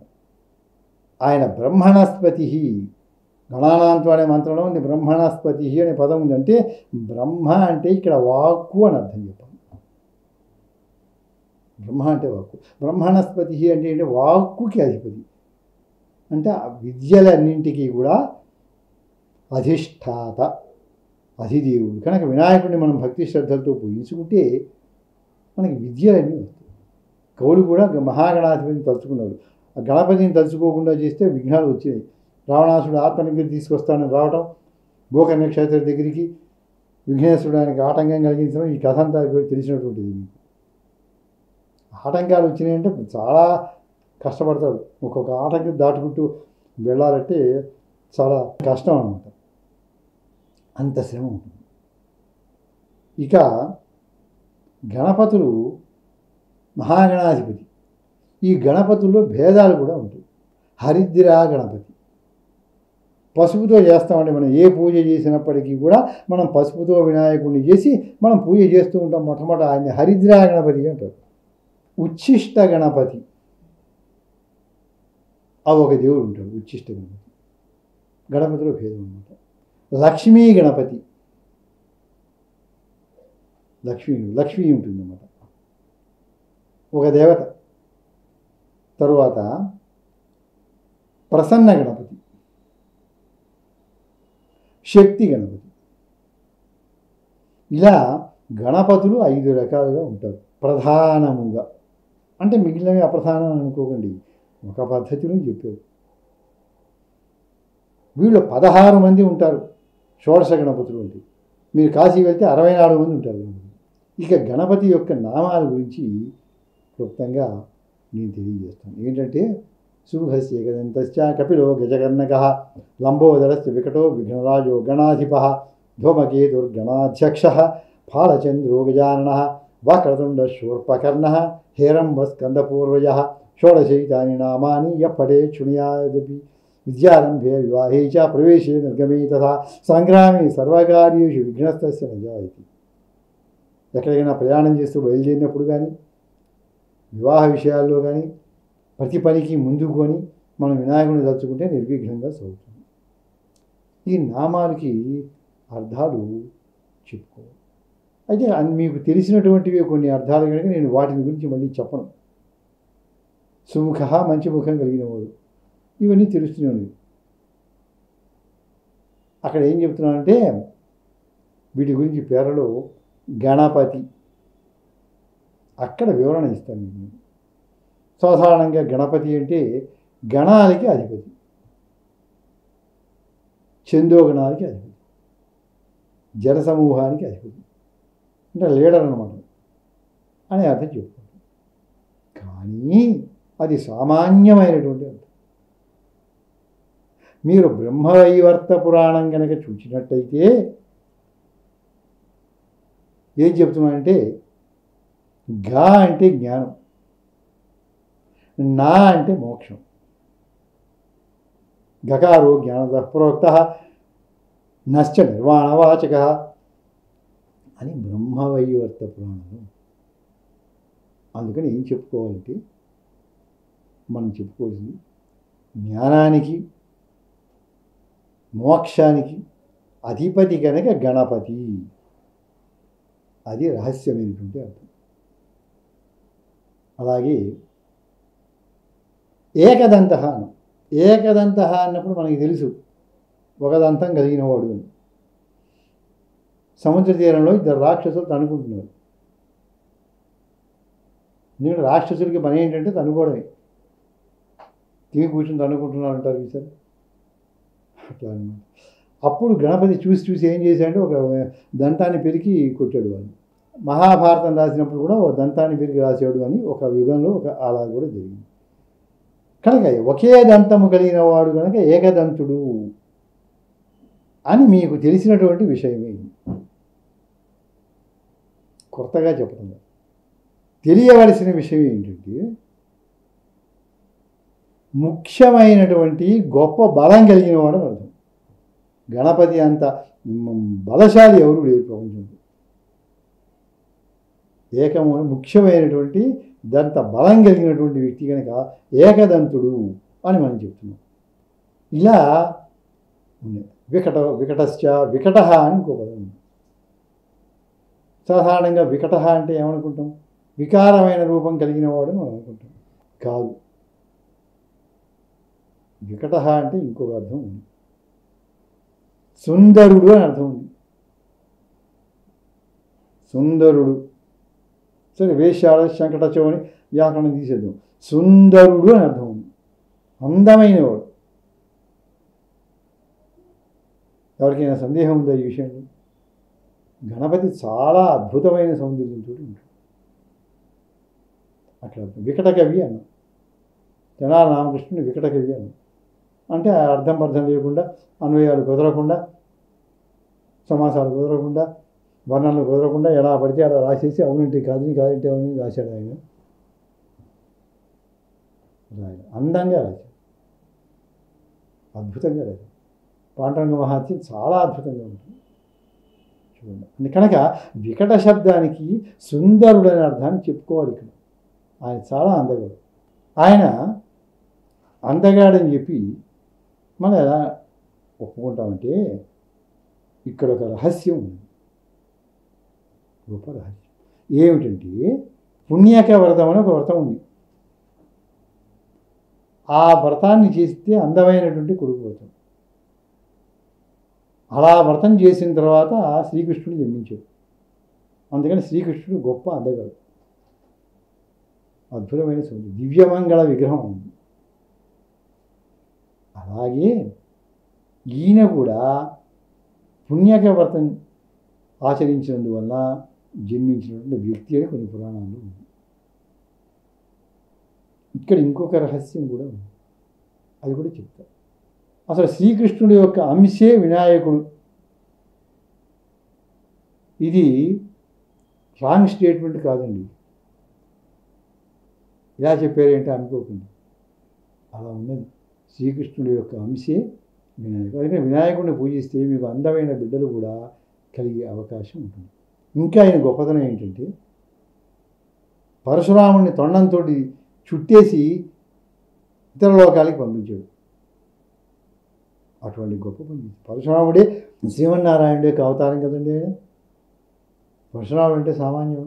ఆయన బ్రహ్మణస్పతి, గణానాంతో అనే మంత్రంలో ఉంది బ్రహ్మణస్పతి అనే పదం ఉంది. అంటే బ్రహ్మ అంటే ఇక్కడ వాక్కు అని అర్థం చెప్పాలి. బ్రహ్మ అంటే వాక్కు, బ్రహ్మణస్పతి అంటే వాక్కుకి అధిపతి, అంటే ఆ విద్యలన్నింటికీ కూడా అధిష్టాత, అధిదేవుడు కనుక వినాయకుడిని మనం భక్తి శ్రద్ధలతో పూజించుకుంటే మనకి విద్యలన్నీ వస్తాయి. కవులు కూడా మహాగణాధిపతిని తలుచుకున్నారు. ఆ గణపతిని తలుచుకోకుండా చేస్తే విఘ్నాలు వచ్చినాయి. రావణాసుడు ఆత్మలింగం తీసుకొస్తానని రావటం, గోకర్ణ క్షేత్రం దగ్గరికి విఘ్నేశ్వరుడు ఆయనకి ఆటంకం కలిగించడం, ఈ కథ అంతా తెలిసినటువంటిది. ఆటంకాలు వచ్చినాయంటే చాలా కష్టపడతాడు. ఒక్కొక్క ఆటంకం దాటుకుంటూ వెళ్ళాలంటే చాలా కష్టం అన్నమాట, అంత శ్రమ ఉంటుంది. ఇక గణపతులు మహాగణాధిపతి. ఈ గణపతుల్లో భేదాలు కూడా ఉంటాయి. హరిద్రా గణపతి, పసుపుతో చేస్తామండి. మనం ఏ పూజ చేసినప్పటికీ కూడా మనం పసుపుతో వినాయకుడిని చేసి మనం పూజ చేస్తూ ఉంటాం. మొట్టమొదట ఆయన్ని హరిద్రా గణపతి అంటారు. ఉచ్ఛిష్ట గణపతి, అవి ఒక దేవుడు ఉంటాడు ఉచ్ఛిష్ట గణపతి. గణపతిలో భేదం అనమాట. లక్ష్మీ గణపతి, లక్ష్మీ ఉంటుందన్నమాట, ఒక దేవత. తరువాత ప్రసన్న గణపతి, శక్తి గణపతి. ఇలా గణపతులు 5 రకాలుగా ఉంటారు ప్రధానముగా. అంటే మిగిలినవి అప్రధానం అనుకోకండి, ఒక పద్ధతిలో చెప్పారు. వీళ్ళు 16 మంది ఉంటారు షోడశ గణపతులు అంటే. మీరు కాశీ వెళ్తే 64 మంది ఉంటారు గణపతి. ఇక గణపతి యొక్క నామాల గురించి క్లుప్తంగా నేను తెలియజేస్తాను. ఏంటంటే శుభస్య గదంతశ్చ కపిలో గజకర్ణక, లంబోదరస్య వికటో విఘ్నరాజో గణాధిప, ధూమకేతుర్గణాధ్యక్ష, ఫాలచంద్రో గజానన, వక్రతుండ శూర్పకర్ణ, హేరంబస్కందపూర్వజ, షోడశైతాని నామాని యప్పటే శృణుయాదపి, విద్యారంభే వివాహే చ ప్రవేశే నిర్గమే తథా సంగ్రామే సర్వకార్యేషు విఘ్నస్తస్య నజాయతి. ఎక్కడికైనా ప్రయాణం చేస్తూ బయలుదేరినప్పుడు కానీ, వివాహ విషయాల్లో కానీ, ప్రతి పనికి ముందుకు కొని మనం వినాయకుడిని తలుచుకుంటే నిర్విఘ్నంగా సాగుతుంది. ఈ నామాలకి అర్థాలు చెప్పుకోవాలి. అయితే మీకు తెలిసినటువంటివి కొన్ని అర్థాలు కనుక నేను వాటిని గురించి మళ్ళీ చెప్పను. సుముఖ, మంచి ముఖం కలిగిన వాడు, ఇవన్నీ తెలుస్తూనే ఉన్నాయి. అక్కడ ఏం చెప్తున్నానంటే వీటి గురించి పేర్లలో గణపతి అక్కడ వివరణ ఇస్తాను మీకు. సాధారణంగా గణపతి అంటే గణాలకి అధిపతి, చందోగణాలకి అధిపతి, జనసమూహానికి అధిపతి, అంటే లీడర్ అన్నమాట అని అర్థం చెప్పుకుంటాం. కానీ అది సామాన్యమైనటువంటి అర్థం. మీరు బ్రహ్మవైవర్త పురాణం కనుక చూసినట్టయితే ఏం చెప్తున్నానంటే గా అంటే జ్ఞానం, నా అంటే మోక్షం. గకారో జ్ఞానద ప్రోక్త నశ్చ నిర్వాణవాచక అని బ్రహ్మవైవర్త పురాణం. అందుకని ఏం చెప్పుకోవాలంటే మనం చెప్పుకోవాల్సింది జ్ఞానానికి మోక్షానికి అధిపతి కనుక గణపతి. అది రహస్యమైనటువంటి అర్థం. అలాగే ఏకదంత ఏకదంత అన్నప్పుడు మనకి తెలుసు ఒక దంతం కలిగిన వాడు అని. సముద్ర తీరంలో ఇద్దరు రాక్షసులు తనుకుంటున్నారు. ఎందుకంటే రాక్షసులకి పని ఏంటంటే తనుకోవడమే. తిని కూర్చొని తనుకుంటున్నారు అంటారు సార్, అట్లా అనమాట. అప్పుడు గణపతి చూసి ఏం చేశాడంటే ఒక దంతాన్ని పెరికి కొట్టాడు అని. మహాభారతం రాసినప్పుడు కూడా ఒక దంతాన్ని పెరికి రాశాడు అని ఒక యుగంలో అలా కూడా జరిగింది. కనుక ఒకే దంతము కలిగిన వాడు కనుక ఏకదంతుడు అని మీకు తెలిసినటువంటి విషయమే. కొత్తగా చెప్పడం తెలియవలసిన విషయం ఏంటంటే ముఖ్యమైనటువంటి గొప్ప బలం కలిగిన వాడు అర్థం. గణపతి అంత బలశాలి ఎవరు లేరు ప్రపంచంలో. ఏకము ముఖ్యమైనటువంటి దంత బలం కలిగినటువంటి వ్యక్తి కనుక ఏకదంతుడు అని మనం చెప్తున్నాం. ఇలా వికటశ్చ వికట అని ఇంకో పదం ఉంది. సాధారణంగా వికట అంటే ఏమనుకుంటాం? వికారమైన రూపం కలిగిన వాడు మనం అనుకుంటాం. కాదు, వికట అంటే ఇంకొక అర్థం ఉంది. సుందరుడు అని అర్థం ఉంది. సుందరుడు సరే, వేశ్యాల శంకటచో అని వ్యాకరణం తీసేద్దాం. సుందరుడు అని అర్థం ఉంది. అందమైనవాడు. ఎవరికైనా సందేహం ఉందా ఈ విషయంలో? గణపతి చాలా అద్భుతమైన సౌందర్యంతో ఉంటాడు. అట్లా వికట కవి అన్నాం. తెనాల రామకృష్ణుని వికట కవి అన్నాం. అంటే అర్థం లేకుండా, అన్వయాలు కుదరకుండా, సమాసాలు కుదరకుండా, వర్ణనలు కుదరకుండా ఎలా పడితే అలా రాసేసి అవునంటే కాదంటే అవునని రాశాడు ఆయన. అందంగా రాశాడు, అద్భుతంగా రాశాడు. పాండురంగ మహాత్యం చాలా అద్భుతంగా ఉంటుంది చూడండి. కనుక వికట శబ్దానికి సుందరుడు అనే అర్థాన్ని చెప్పుకోవాలి. ఇక్కడ ఆయన చాలా అందగాడు. ఆయన అందగాడని చెప్పి మనం ఎలా ఒప్పుకుంటామంటే ఇక్కడ ఒక రహస్యం ఉంది, గొప్ప రహస్యం. ఏమిటంటే పుణ్యక వ్రతం అని ఒక వ్రతం ఉంది. ఆ వ్రతాన్ని చేస్తే అందమైనటువంటి కొడుకు వ్రతం. అలా వ్రతం చేసిన తర్వాత శ్రీకృష్ణుడు జన్మించాడు. అందుకని శ్రీకృష్ణుడు గొప్ప అందగాడు, అద్భుతమైన సౌందర్యం, దివ్యమంగళ విగ్రహం అయింది. అలాగే ఈయన కూడా పుణ్యక వ్రతం ఆచరించినందువల్ల జన్మించినటువంటి వ్యక్తి అని కొన్ని పురాణాలు ఉంది. ఇక్కడ ఇంకొక రహస్యం కూడా ఉంది, అది కూడా చెప్తారు. అసలు శ్రీకృష్ణుడి యొక్క అంశే వినాయకుడు. ఇది రాంగ్ స్టేట్మెంట్ కాదండి. ఇలా చెప్పారేంటి అనుకోకుండా, అలా ఉన్నది. శ్రీకృష్ణుడి యొక్క అంశే వినాయకుడు. అందుకని వినాయకుడిని పూజిస్తే మీకు అందమైన బిడ్డలు కూడా కలిగే అవకాశం ఉంటుంది. ఇంకా ఆయన గొప్పతనం ఏంటంటే పరశురాముడిని తొండంతో చుట్టేసి ఇతర లోకాలకి పంపించాడు. అటువంటి గొప్ప పని పరశురాముడే. శ్రీమన్నారాయణుడి యొక్క అవతారం కదండి ఆయన. పరశురాముడు అంటే సామాన్యం.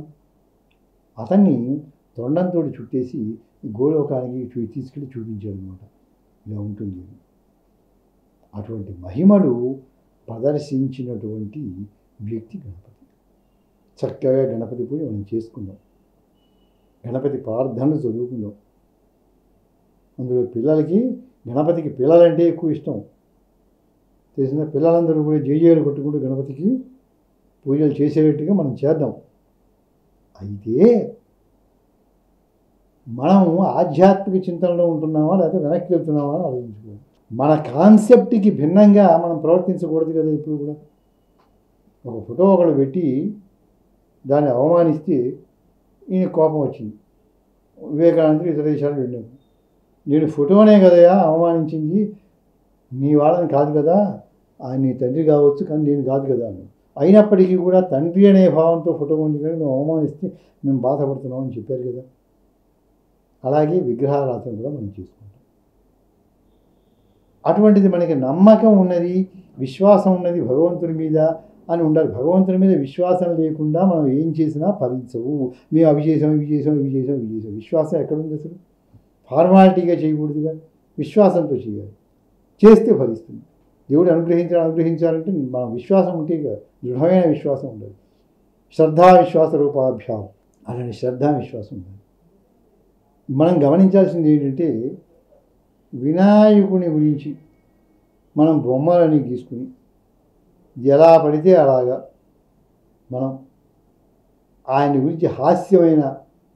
అతన్ని తొండంతో చుట్టేసి గోలోకానికి తీసుకెళ్ళి చూపించాడు అనమాట. ఇలా ఉంటుంది. అటువంటి మహిమలు ప్రదర్శించినటువంటి వ్యక్తి గణపతి. చక్కగా గణపతి పూజ మనం చేసుకుందాం, గణపతి ప్రార్థనలు చదువుకుందాం. అందులో పిల్లలకి గణపతికి పిల్లలంటే ఎక్కువ ఇష్టం. తెలిసిన పిల్లలందరూ కూడా జేజేలు కొట్టుకుంటూ గణపతికి పూజలు చేసేటట్టుగా మనం చేద్దాం. అయితే మనం ఆధ్యాత్మిక చింతనలో ఉంటున్నామా లేకపోతే వెనక్కి వెళ్తున్నామా అని ఆలోచించుకోవాలి. మన కాన్సెప్ట్కి భిన్నంగా మనం ప్రవర్తించకూడదు కదా. ఇప్పుడు కూడా ఒక ఫోటో ఒకళ్ళు పెట్టి దాన్ని అవమానిస్తే ఈయన కోపం వచ్చింది. వివేకానందుడు ఇతర దేశాలు వెళ్ళాము, నేను ఫోటోనే కదయా అవమానించింది, నీ వాళ్ళని కాదు కదా, ఆయన నీ తండ్రి కావచ్చు కానీ నేను కాదు కదా అని. అయినప్పటికీ కూడా తండ్రి అనే భావంతో ఫోటో ఉంది కానీ నువ్వు అవమానిస్తే మేము బాధపడుతున్నాం అని చెప్పారు కదా. అలాగే విగ్రహారాధన కూడా మనం చేసుకుంటాం. అటువంటిది మనకి నమ్మకం ఉన్నది, విశ్వాసం ఉన్నది భగవంతుని మీద అని ఉండాలి. భగవంతుని మీద విశ్వాసం లేకుండా మనం ఏం చేసినా ఫలించవు. మేము అవి చేసాం ఇవి చేసాం ఇవి చేసాం ఇవి చేసాం. విశ్వాసం ఎక్కడుంది అసలు? ఫార్మాలిటీగా చేయకూడదుగా, విశ్వాసంతో చేయాలి. చేస్తే ఫలిస్తుంది. దేవుడు అనుగ్రహించాలంటే మన విశ్వాసం ఉంటే దృఢమైన విశ్వాసం ఉండాలి. శ్రద్ధా విశ్వాస రూపాభ్యాం అలాంటి శ్రద్ధా విశ్వాసం ఉండాలి. మనం గమనించాల్సింది ఏంటంటే వినాయకుని గురించి మనం బొమ్మలని గీసుకుని ఎలా పడితే అలాగా మనం ఆయన గురించి హాస్యమైన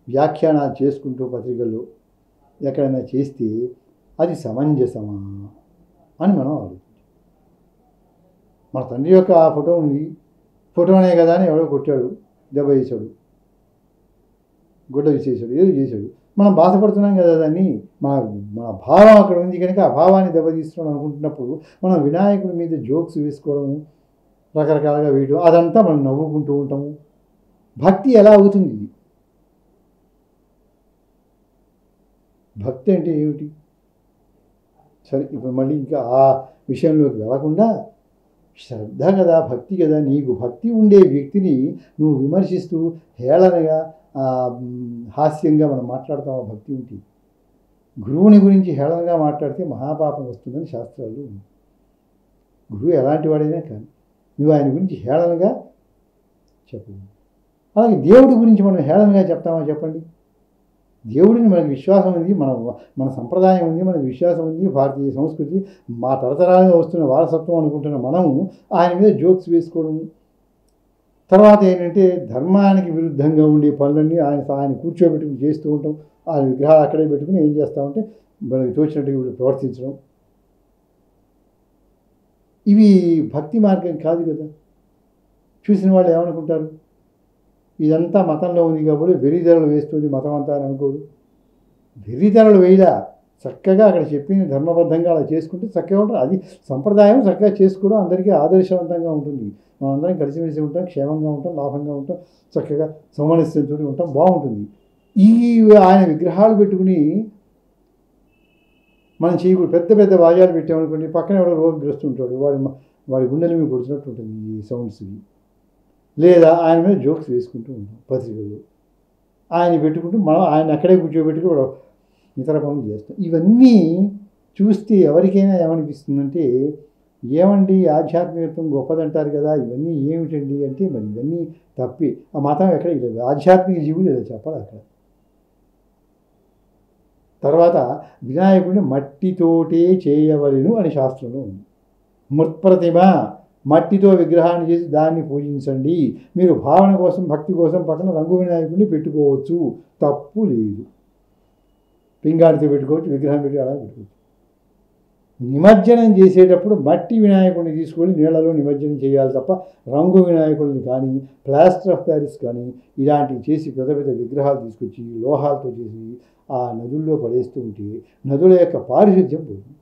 వ్యాఖ్యానాలు చేసుకుంటూ పత్రికల్లో ఎక్కడైనా చేస్తే అది సమంజసమా అని మనం ఆలోచించాలి. మన తండ్రి యొక్క ఆ ఫోటో ఉంది, ఫోటోనే కదా అని ఎవడో కొట్టాడు, దెబ్బ చేశాడు, గుడ్డ విసేసాడు, ఏదో చేశాడు, మనం బాధపడుతున్నాం కదా. దాన్ని మన భావం అక్కడ ఉంది కనుక ఆ భావాన్ని దెబ్బతీస్తున్నాం అనుకుంటున్నప్పుడు మనం వినాయకుడి మీద జోక్స్ వేసుకోవడము, రకరకాలుగా వేయడం, అదంతా మనం నవ్వుకుంటూ ఉంటాము. భక్తి ఎలా అవుతుంది? ఇది భక్తి అంటే ఏమిటి? సరే, ఇప్పుడు మళ్ళీ ఇంకా ఆ విషయంలోకి వెళ్ళకుండా శ్రద్ధ కదా, భక్తి కదా. నీకు భక్తి ఉండే వ్యక్తిని నువ్వు విమర్శిస్తూ హేళనగా హాస్యంగా మనం మాట్లాడతాం. భక్తి ఉంటే గురువుని గురించి హేళనగా మాట్లాడితే మహాపాపం వస్తుందని శాస్త్రాలు. గురువు ఎలాంటి వాడైనా కానీ నువ్వు ఆయన గురించి హేళనగా చెప్పు. అలాగే దేవుడి గురించి మనం హేళనగా చెప్తామా చెప్పండి? దేవుడిని మనకు విశ్వాసం ఉంది, మన సంప్రదాయం ఉంది, మనకు విశ్వాసం ఉంది, భారతీయ సంస్కృతి మా తరతరాలుగా వస్తున్న వారసత్వం అనుకుంటున్న మనము ఆయన మీద జోక్స్ వేసుకోవడం. తర్వాత ఏంటంటే ధర్మానికి విరుద్ధంగా ఉండే పనులన్నీ ఆయన కూర్చోబెట్టుకుని చేస్తూ ఉంటాం. ఆయన విగ్రహాలు అక్కడే పెట్టుకుని ఏం చేస్తామంటే మనకి తోచినట్టుగా వీళ్ళు ప్రవర్తించడం. ఇవి భక్తి మార్గం కాదు కదా. చూసిన వాళ్ళు ఏమనుకుంటారు? ఇదంతా మతంలో ఉంది కాబట్టి వెర్రిధరలు వేస్తుంది మతం అంతా అని అనుకోరు. వెర్రిధరలు వేయలా, చక్కగా అక్కడ చెప్పింది ధర్మబద్ధంగా అలా చేసుకుంటే చక్కగా ఉంటుంది. అది సంప్రదాయం చక్కగా చేసుకోవడం అందరికీ ఆదర్శవంతంగా ఉంటుంది. మనం అందరం కలిసిమెలిసి ఉంటాం, క్షేమంగా ఉంటాం, లాభంగా ఉంటాం, చక్కగా సమన్వయంతో ఉంటాం, బాగుంటుంది. ఈ ఆయన విగ్రహాలు పెట్టుకుని మనం చేయకూడదు. పెద్ద పెద్ద వాద్యాలు పెట్టామనుకోండి, పక్కన ఎవడో రోగిగ్రస్తుంటాడు, వాడి గుండెల మీద కొడుతున్నట్టు ఉంటుంది ఈ సౌండ్స్కి. లేదా ఆయన మీద జోక్స్ వేసుకుంటూ ఉంటాం పత్రికల్లో. ఆయన పెట్టుకుంటూ మనం ఆయన అక్కడే కూర్చోబెట్టుకు ఇతర పనులు చేస్తాం. ఇవన్నీ చూస్తే ఎవరికైనా ఏమనిపిస్తుందంటే, ఏమండి ఆధ్యాత్మికత్వం గొప్పదంటారు కదా, ఇవన్నీ ఏమిటండి అంటే మరి ఇవన్నీ తప్పి ఆ మతం ఎక్కడ లేదు. ఆధ్యాత్మిక జీవులు ఇలా చెప్పాలి అక్కడ. తర్వాత వినాయకుడిని మట్టితోటే చేయవలెను అని శాస్త్రంలో ఉంది. మృత్ప్రతిమ, మట్టితో విగ్రహాన్ని చేసి దాన్ని పూజించండి. మీరు భావన కోసం భక్తి కోసం పక్కన రంగు వినాయకుడిని పెట్టుకోవచ్చు, తప్పు లేదు. పింగాడితో పెట్టుకోవచ్చు, విగ్రహం పెట్టి అలా పెట్టుకోవచ్చు. నిమజ్జనం చేసేటప్పుడు మట్టి వినాయకుడిని తీసుకొని నీళ్లలో నిమజ్జనం చేయాలి తప్ప రంగు వినాయకుడిని కానీ ప్లాస్టర్ ఆఫ్ ప్యారిస్ కానీ ఇలాంటివి చేసి పెద్ద పెద్ద విగ్రహాలు తీసుకొచ్చి లోహాలతో చేసి ఆ నదుల్లో పడేస్తూ ఉంటే నదుల యొక్క పారిశుద్ధ్యం పోతుంది.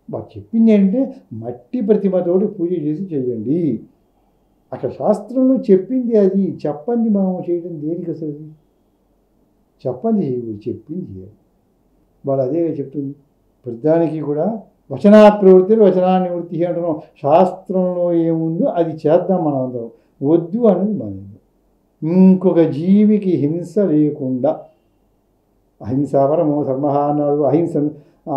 వారు చెప్పింది ఏంటంటే మట్టి ప్రతిమతోటి పూజ చేసి చేయండి. అక్కడ శాస్త్రంలో చెప్పింది అది, చెప్పంది మనం చేయడం దేనికి అసలు? చెప్పంది చేయకూడదు, చెప్పింది చేయాలి. వాళ్ళు అదే చెప్తుంది. ప్రతిదానికి కూడా వచనా ప్రవృత్తి వచనా నివృత్తి అంటున్నాం. శాస్త్రంలో ఏముందో అది చేద్దాం మనం అందరం, వద్దు అనేది మనం. ఇంకొక జీవికి హింస లేకుండా, అహింస పరమో ధర్మ అన్నాడు, అహింస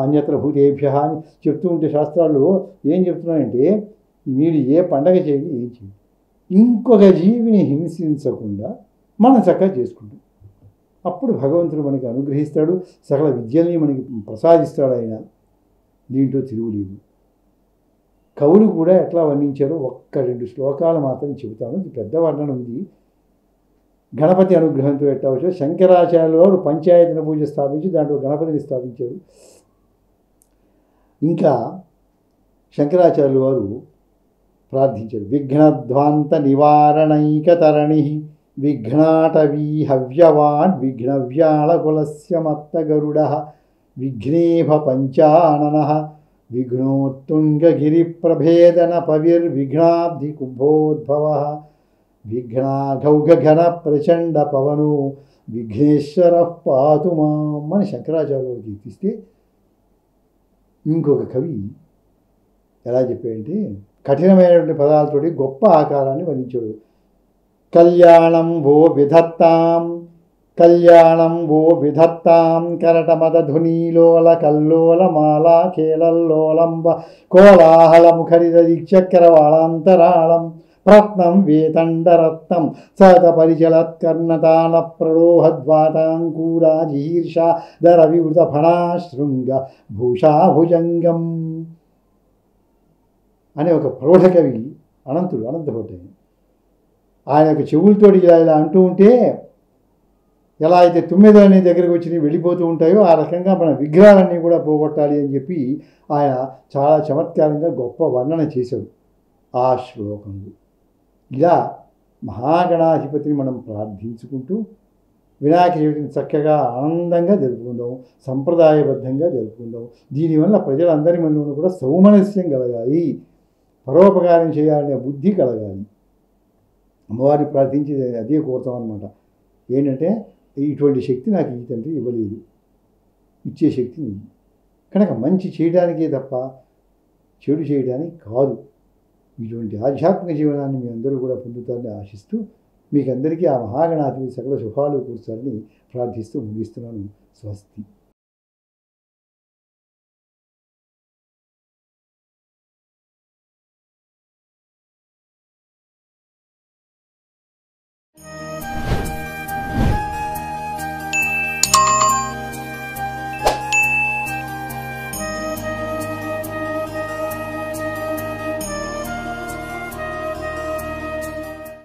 అన్యత్ర భూతేభ్య అని చెప్తూ ఉంటే శాస్త్రాల్లో ఏం చెప్తున్నాయంటే మీరు ఏ పండగ చేయండి, ఏం చేయండి, ఇంకొక జీవిని హింసించకుండా మనం చక్కగా చేసుకుంటాం. అప్పుడు భగవంతుడు మనకి అనుగ్రహిస్తాడు, సకల విద్యల్ని మనకి ప్రసాదిస్తాడు ఆయన. దీంట్లో తిరుగులేదు. కవులు కూడా ఎట్లా వర్ణించారో 1-2 శ్లోకాలు మాత్రం చెబుతాను. ఇది పెద్ద వర్ణన ఉంది. గణపతి అనుగ్రహంతో ఎట్లా వచ్చారు. శంకరాచార్యుల వారు పంచాయతన పూజ స్థాపించి దాంట్లో గణపతిని స్థాపించారు. ఇంకా శంకరాచార్యుల వారు ప్రార్థించారు. విఘ్నధ్వాంత నివారణైకతరణి విఘ్నాటవీ హవ్యవాన్ విఘ్నవ్యాళకులస్య మత్తగరుడ విఘ్నేభ పంచానన విఘ్నోత్తుంగగిరిప్రభేదన పవిర్విఘ్నాబ్ధి కుంభోద్భవ విఘ్నాఘౌఘన ప్రచండ పవనో విఘ్నేశ్వర పాతు మాం అని శంకరాచార్యులు కీర్తిస్తే, ఇంకొక కవి ఎలా చెప్పాడంటే కఠినమైనటువంటి పదాలతోటి గొప్ప ఆకారాన్ని వర్ణించాడు. కళ్యాణం ఓ విధత్తాం కళ్యాణం ఓ విధత్తాం కరటమదధునీలోల కల్లోల మాలా కేలల్లోలంబ కోలాహల ముఖరిద దిక్చక్రవాళాంతరాళం ప్రత్నం వేతండరత్నం సత పరిచలత్కర్ణతాన ప్రరోహద్వాతాంకూరాజీర్ష దర వివృత ఫణాశృంగ భూషాభుజంగం అనే ఒక ప్రౌఢకవి అనంతుడు, అనంతభట్టు. ఆయన యొక్క చెవులతోటి ఇలా అంటూ ఉంటే ఎలా అయితే తుమ్మెదలన్నీ దగ్గరికి వచ్చి వెళ్ళిపోతూ ఉంటాయో ఆ రకంగా మన విగ్రహాలన్నీ కూడా పోగొట్టాలి అని చెప్పి ఆయన చాలా చమత్కారంగా గొప్ప వర్ణన చేశాడు ఆ శ్లోకంలో. ఇలా మహాగణాధిపతిని మనం ప్రార్థించుకుంటూ వినాయక చవితిని చక్కగా ఆనందంగా జరుపుకుందాం, సంప్రదాయబద్ధంగా జరుపుకుందాం. దీనివల్ల ప్రజలందరి మనలో కూడా సౌమనస్యం కలగాలి, పరోపకారం చేయాలనే బుద్ధి కలగాలి. అమ్మవారిని ప్రార్థించి అదే కోరుతాం అన్నమాట. ఏంటంటే ఇటువంటి శక్తి నాకు ఈ తండ్రి ఇవ్వలేదు, ఇచ్చే శక్తి నీది కనుక మంచి చేయడానికే తప్ప చెడు చేయడానికి కాదు. ఇటువంటి ఆధ్యాత్మిక జీవనాన్ని మీ అందరూ కూడా పొందుతారని ఆశిస్తూ మీకు అందరికీ ఆ మహాగణాధిపతి సకల శుభాలు కూర్చాలని ప్రార్థిస్తూ ముగిస్తున్నాను. స్వస్తి.